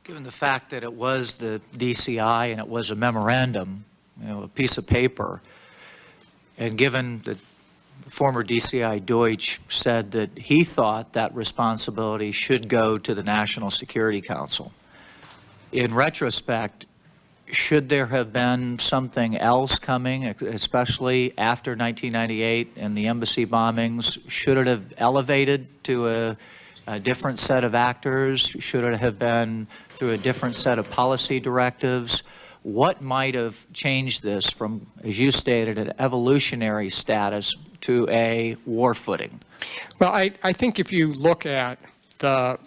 Given the fact that it was the DCI and it was a memorandum, a piece of paper, and given that former DCI Deutsch said that he thought that responsibility should go to the National Security Council, in retrospect, should there have been something else coming, especially after 1998 and the embassy bombings? Should it have elevated to a different set of actors? Should it have been through a different set of policy directives? What might have changed this from, as you stated, an evolutionary status to a war footing? Well, I think if you look at the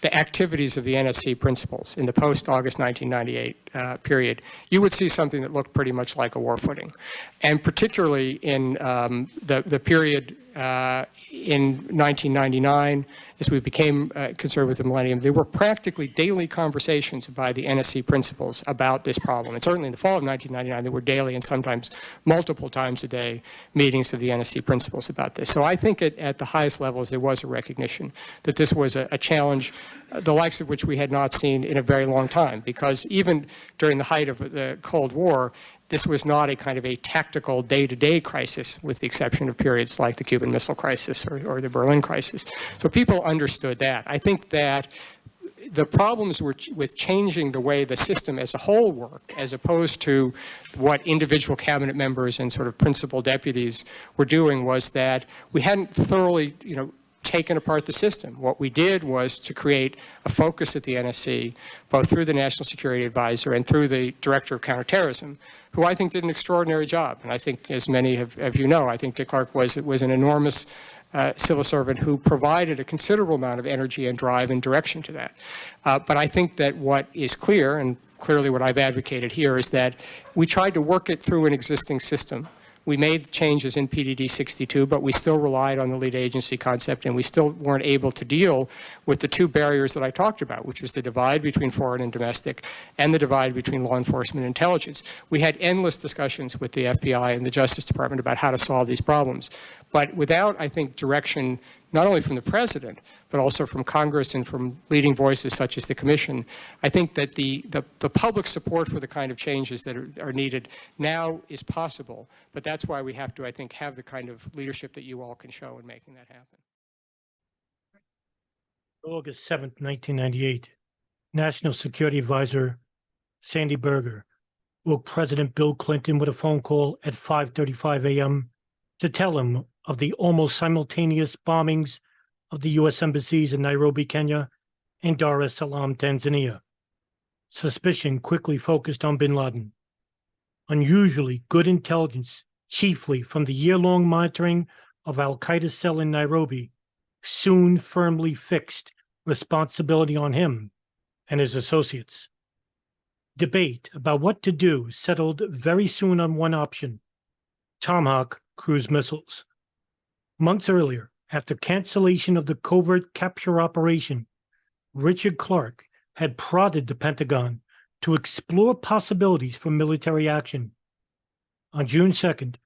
activities of the NSC principles in the post-August 1998 period, you would see something that looked pretty much like a war footing. And particularly in the period in 1999, as we became concerned with the millennium, there were practically daily conversations by the NSC principals about this problem. And certainly in the fall of 1999, there were daily and sometimes multiple times a day meetings of the NSC principals about this. So I think at the highest levels, there was a recognition that this was a challenge, the likes of which we had not seen in a very long time, because even during the height of the Cold War, this was not a kind of a tactical day-to-day crisis, with the exception of periods like the Cuban Missile Crisis or the Berlin Crisis. So people understood that. I think that the problems were with changing the way the system as a whole worked, as opposed to what individual cabinet members and sort of principal deputies were doing, was that we hadn't thoroughly, taken apart the system. What we did was to create a focus at the NSC, both through the National Security Advisor and through the Director of Counterterrorism, who I think did an extraordinary job. And I think, as many of you know, I think Dick Clark was an enormous civil servant who provided a considerable amount of energy and drive and direction to that. But I think that what is clear, and clearly what I've advocated here, is that we tried to work it through an existing system. We made changes in PDD 62, but we still relied on the lead agency concept, and we still weren't able to deal with the two barriers that I talked about, which was the divide between foreign and domestic, and the divide between law enforcement and intelligence. We had endless discussions with the FBI and the Justice Department about how to solve these problems. But without, I think, direction, not only from the President, but also from Congress and from leading voices such as the Commission, I think that the public support for the kind of changes that are needed now is possible. But that's why we have to, I think, have the kind of leadership that you all can show in making that happen. August 7th, 1998, National Security Advisor Sandy Berger woke President Bill Clinton with a phone call at 5:35 a.m. to tell him of the almost simultaneous bombings of the U.S. embassies in Nairobi, Kenya, and Dar es Salaam, Tanzania. Suspicion quickly focused on Bin Laden. Unusually good intelligence, chiefly from the year-long monitoring of al-Qaeda's cell in Nairobi, soon firmly fixed responsibility on him and his associates. Debate about what to do settled very soon on one option: Tomahawk cruise missiles. Months earlier, after cancellation of the covert capture operation, Richard Clark had prodded the Pentagon to explore possibilities for military action. On June 2nd,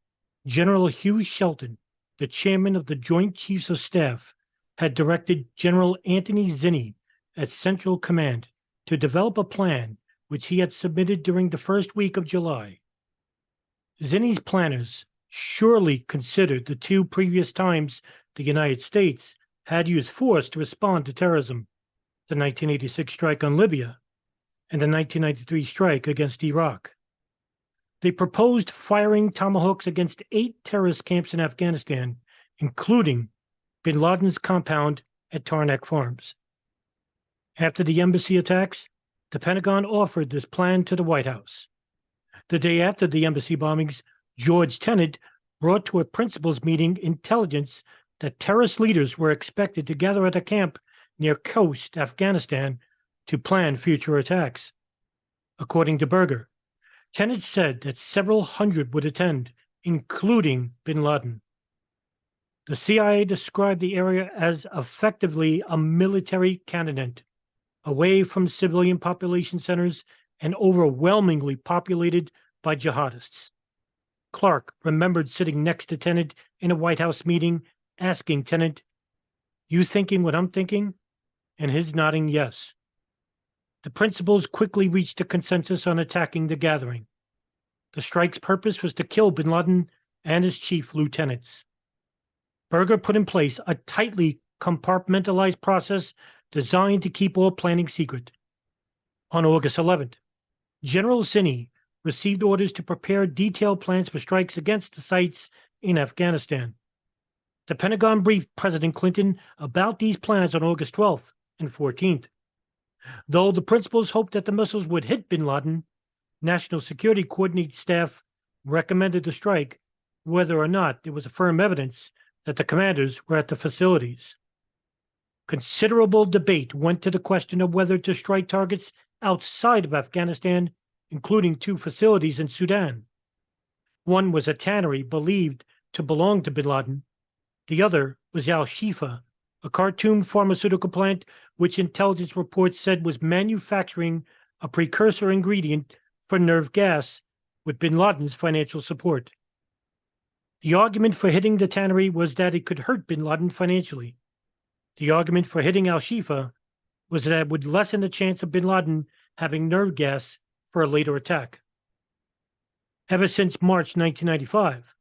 General Hugh Shelton, the chairman of the Joint Chiefs of Staff, had directed General Anthony Zinni at Central Command to develop a plan which he had submitted during the first week of July. Zinni's planners surely considered the two previous times the United States had used force to respond to terrorism, the 1986 strike on Libya and the 1993 strike against Iraq. They proposed firing tomahawks against 8 terrorist camps in Afghanistan, including Bin Laden's compound at Tarnak Farms. After the embassy attacks, the Pentagon offered this plan to the White House. The day after the embassy bombings, George Tenet brought to a principals meeting intelligence that terrorist leaders were expected to gather at a camp near Khost, Afghanistan, to plan future attacks. According to Berger, Tenet said that several hundred would attend, including Bin Laden. The CIA described the area as effectively a military cantonment, away from civilian population centers and overwhelmingly populated by jihadists. Clark remembered sitting next to Tenet in a White House meeting, asking Tenet, "You thinking what I'm thinking?" and his nodding yes. The principals quickly reached a consensus on attacking the gathering. The strike's purpose was to kill bin Laden and his chief lieutenants. Berger put in place a tightly compartmentalized process designed to keep all planning secret. On August 11th, General Zinni received orders to prepare detailed plans for strikes against the sites in Afghanistan. The Pentagon briefed President Clinton about these plans on August 12th and 14th. Though the principals hoped that the missiles would hit bin Laden, National Security Coordinating Staff recommended the strike whether or not there was firm evidence that the commanders were at the facilities. Considerable debate went to the question of whether to strike targets outside of Afghanistan, including 2 facilities in Sudan. One was a tannery believed to belong to bin Laden. The other was al-Shifa, a Khartoum pharmaceutical plant which intelligence reports said was manufacturing a precursor ingredient for nerve gas with bin Laden's financial support. The argument for hitting the tannery was that it could hurt bin Laden financially. The argument for hitting al-Shifa was that it would lessen the chance of bin Laden having nerve gas for a later attack. Ever since March 1995,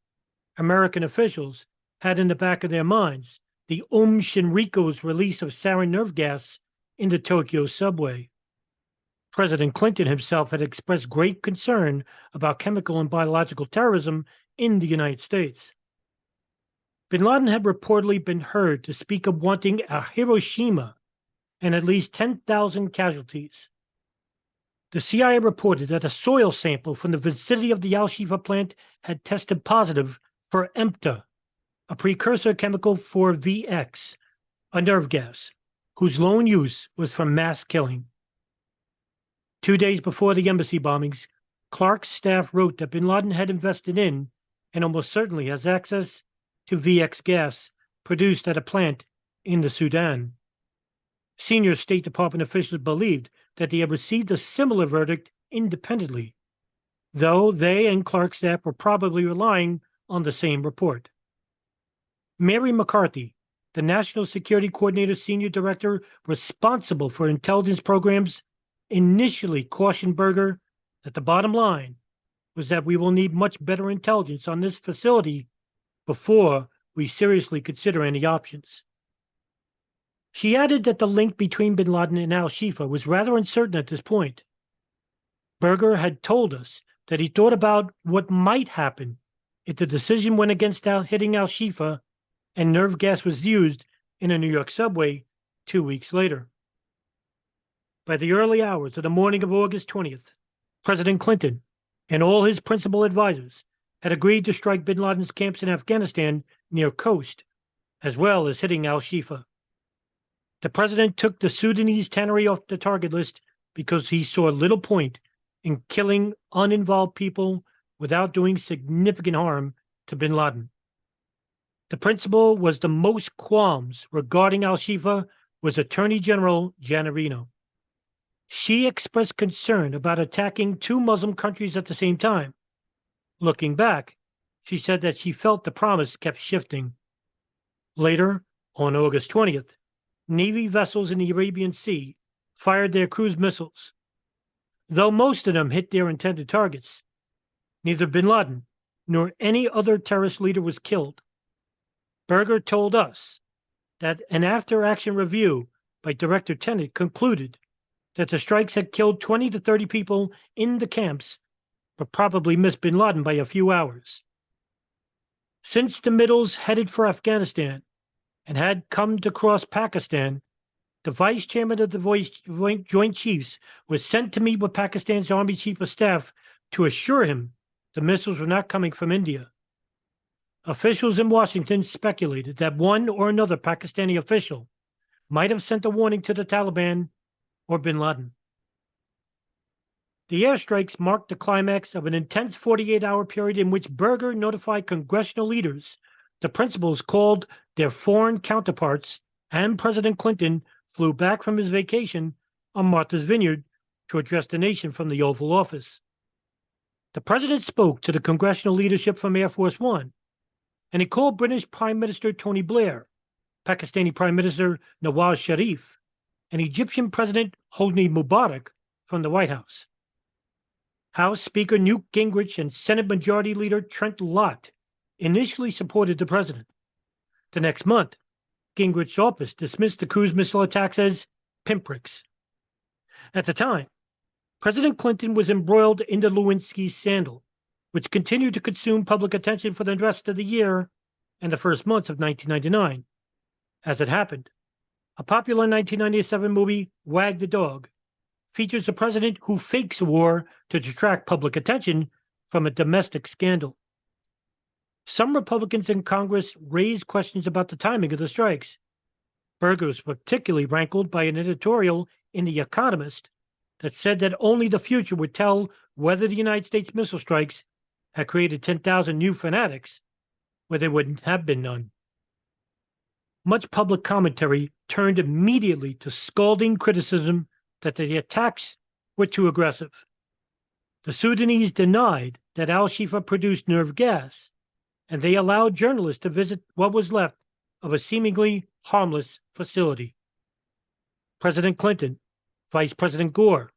American officials had in the back of their minds the Shinriko's release of sarin nerve gas in the Tokyo subway. President Clinton himself had expressed great concern about chemical and biological terrorism in the United States. Bin Laden had reportedly been heard to speak of wanting a Hiroshima and at least 10,000 casualties. The CIA reported that a soil sample from the vicinity of the al-Shifa plant had tested positive for EMTA, a precursor chemical for VX, a nerve gas, whose lone use was for mass killing. 2 days before the embassy bombings, Clark's staff wrote that bin Laden had invested in, and almost certainly has access to, VX gas produced at a plant in the Sudan. Senior State Department officials believed that they had received a similar verdict independently, though they and Clark's staff were probably relying on the same report. Mary McCarthy, the National Security Coordinator Senior Director responsible for intelligence programs, initially cautioned Berger that the bottom line was that we will need much better intelligence on this facility before we seriously consider any options. She added that the link between bin Laden and al-Shifa was rather uncertain at this point. Berger had told us that he thought about what might happen if the decision went against hitting al-Shifa and nerve gas was used in a New York subway 2 weeks later. By the early hours of the morning of August 20th, President Clinton and all his principal advisors had agreed to strike bin Laden's camps in Afghanistan near coast, as well as hitting al-Shifa. The president took the Sudanese tannery off the target list because he saw little point in killing uninvolved people without doing significant harm to bin Laden. The principal was the most qualms regarding al-Shifa was Attorney General Janet Reno. She expressed concern about attacking 2 Muslim countries at the same time. Looking back, she said that she felt the promise kept shifting. Later, on August 20th, Navy vessels in the Arabian Sea fired their cruise missiles. Though most of them hit their intended targets, neither bin Laden nor any other terrorist leader was killed. Berger told us that an after-action review by Director Tenet concluded that the strikes had killed 20 to 30 people in the camps, but probably missed bin Laden by a few hours. Since the missiles headed for Afghanistan and had come to cross Pakistan, the vice chairman of the Joint Chiefs was sent to meet with Pakistan's Army Chief of Staff to assure him the missiles were not coming from India. Officials in Washington speculated that one or another Pakistani official might have sent a warning to the Taliban or bin Laden. The airstrikes marked the climax of an intense 48-hour period in which Berger notified congressional leaders the principals called their foreign counterparts, and President Clinton flew back from his vacation on Martha's Vineyard to address the nation from the Oval Office. The president spoke to the congressional leadership from Air Force One, and he called British Prime Minister Tony Blair, Pakistani Prime Minister Nawaz Sharif, and Egyptian President Hosni Mubarak from the White House. House Speaker Newt Gingrich and Senate Majority Leader Trent Lott initially supported the president. The next month, Gingrich's office dismissed the cruise missile attacks as pinpricks. At the time, President Clinton was embroiled in the Lewinsky scandal, which continued to consume public attention for the rest of the year and the first months of 1999. As it happened, a popular 1997 movie, Wag the Dog, features a president who fakes a war to detract public attention from a domestic scandal. Some Republicans in Congress raised questions about the timing of the strikes. Berger was particularly rankled by an editorial in The Economist that said that only the future would tell whether the United States missile strikes had created 10,000 new fanatics where there would have been none. Much public commentary turned immediately to scalding criticism that the attacks were too aggressive. The Sudanese denied that al-Shifa produced nerve gas, and they allowed journalists to visit what was left of a seemingly harmless facility. President Clinton, Vice President Gore,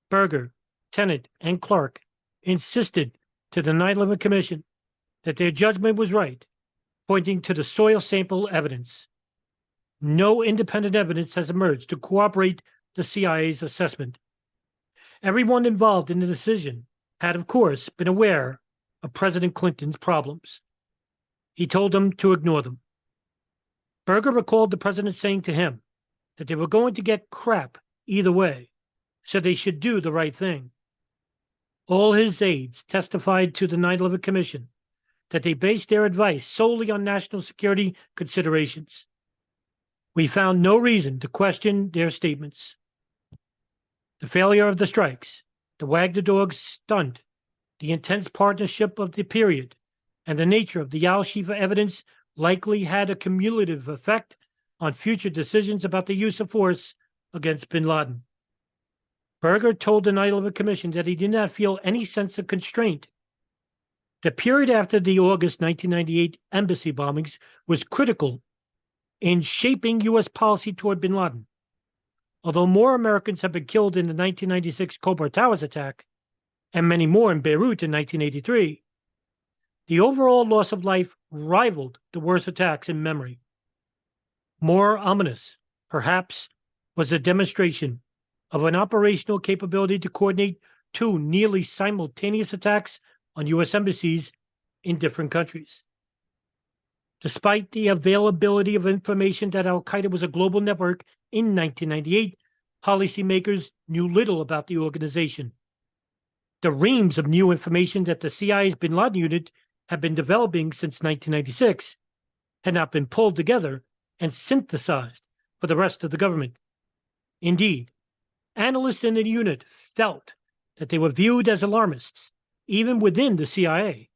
Berger, Tennant, and Clark insisted to the 9/11 Commission that their judgment was right, pointing to the soil sample evidence. No independent evidence has emerged to corroborate the CIA's assessment. Everyone involved in the decision had, of course, been aware of President Clinton's problems. He told them to ignore them. Berger recalled the president saying to him that they were going to get crap either way, so they should do the right thing. All his aides testified to the 9/11 Commission that they based their advice solely on national security considerations. We found no reason to question their statements. The failure of the strikes, the Wag the Dog stunt, the intense partnership of the period, and the nature of the al-Shifa evidence likely had a cumulative effect on future decisions about the use of force against bin Laden. Berger told the 9/11 Commission that he did not feel any sense of constraint. The period after the August 1998 embassy bombings was critical in shaping U.S. policy toward bin Laden. Although more Americans have been killed in the 1996 Khobar Towers attack, and many more in Beirut in 1983, the overall loss of life rivaled the worst attacks in memory. More ominous, perhaps, was the demonstration of an operational capability to coordinate two nearly simultaneous attacks on U.S. embassies in different countries. Despite the availability of information that al-Qaeda was a global network in 1998, policymakers knew little about the organization. The reams of new information that the CIA's bin Laden unit had been developing since 1996 had not been pulled together and synthesized for the rest of the government. Indeed, analysts in the unit felt that they were viewed as alarmists, even within the CIA.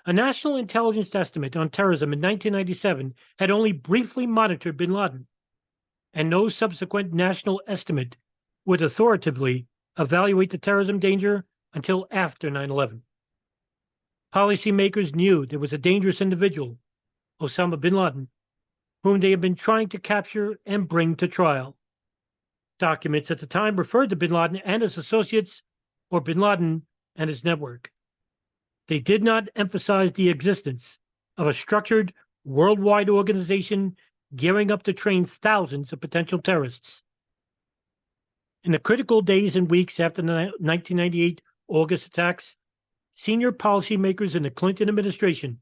A national intelligence estimate on terrorism in 1997 had only briefly monitored bin Laden, and no subsequent national estimate would authoritatively evaluate the terrorism danger until after 9/11. Policymakers knew there was a dangerous individual, Osama Bin Laden, whom they had been trying to capture and bring to trial. Documents at the time referred to bin Laden and his associates, or bin Laden and his network. They did not emphasize the existence of a structured worldwide organization gearing up to train thousands of potential terrorists. In the critical days and weeks after the 1998 August attacks, senior policymakers in the Clinton administration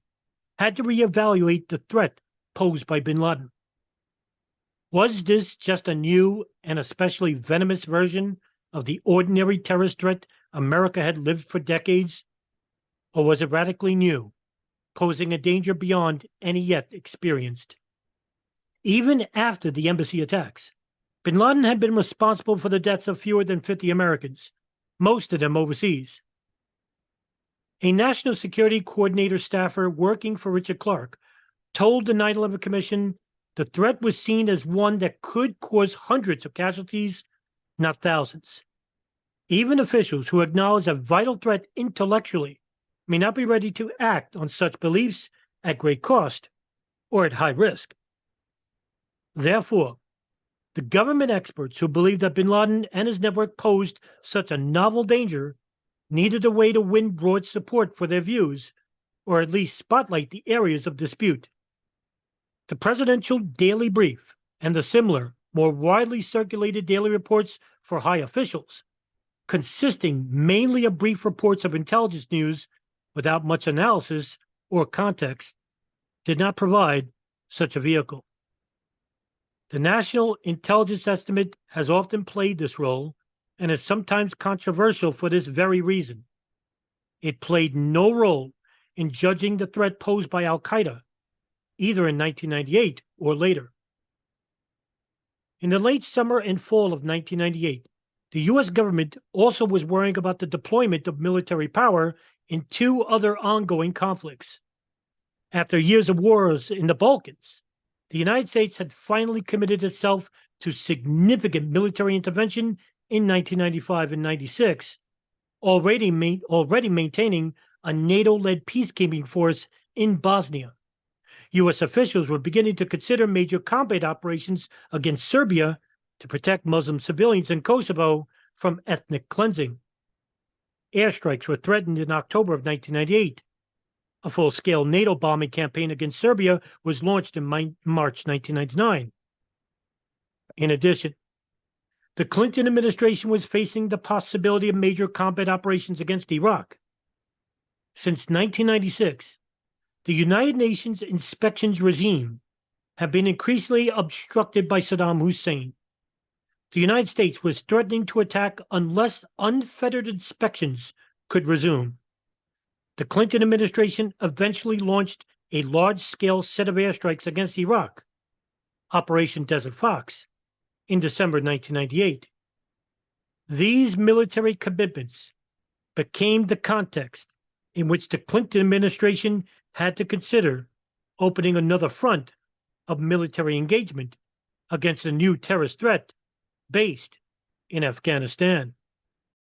had to reevaluate the threat posed by bin Laden. Was this just a new and especially venomous version of the ordinary terrorist threat America had lived for decades? Or was it radically new, posing a danger beyond any yet experienced? Even after the embassy attacks, bin Laden had been responsible for the deaths of fewer than 50 Americans, most of them overseas. A national security coordinator staffer working for Richard Clarke told the 9/11 Commission the threat was seen as one that could cause hundreds of casualties, not thousands. Even officials who acknowledge a vital threat intellectually may not be ready to act on such beliefs at great cost or at high risk. Therefore, The government experts who believed that bin Laden and his network posed such a novel danger needed a way to win broad support for their views, or at least spotlight the areas of dispute. The presidential daily brief and the similar, more widely circulated daily reports for high officials, consisting mainly of brief reports of intelligence news without much analysis or context, did not provide such a vehicle. The National Intelligence Estimate has often played this role and is sometimes controversial for this very reason. It played no role in judging the threat posed by al-Qaeda, either in 1998 or later. In the late summer and fall of 1998, the U.S. government also was worrying about the deployment of military power in two other ongoing conflicts. After years of wars in the Balkans, the United States had finally committed itself to significant military intervention in 1995 and 96, already maintaining a NATO-led peacekeeping force in Bosnia. U.S. officials were beginning to consider major combat operations against Serbia to protect Muslim civilians in Kosovo from ethnic cleansing. Airstrikes were threatened in October of 1998. A full-scale NATO bombing campaign against Serbia was launched in March 1999. In addition, the Clinton administration was facing the possibility of major combat operations against Iraq. Since 1996, the United Nations inspections regime had been increasingly obstructed by Saddam Hussein. The United States was threatening to attack unless unfettered inspections could resume. The Clinton administration eventually launched a large-scale set of airstrikes against Iraq, Operation Desert Fox, in December 1998. These military commitments became the context in which the Clinton administration had to consider opening another front of military engagement against a new terrorist threat based in Afghanistan.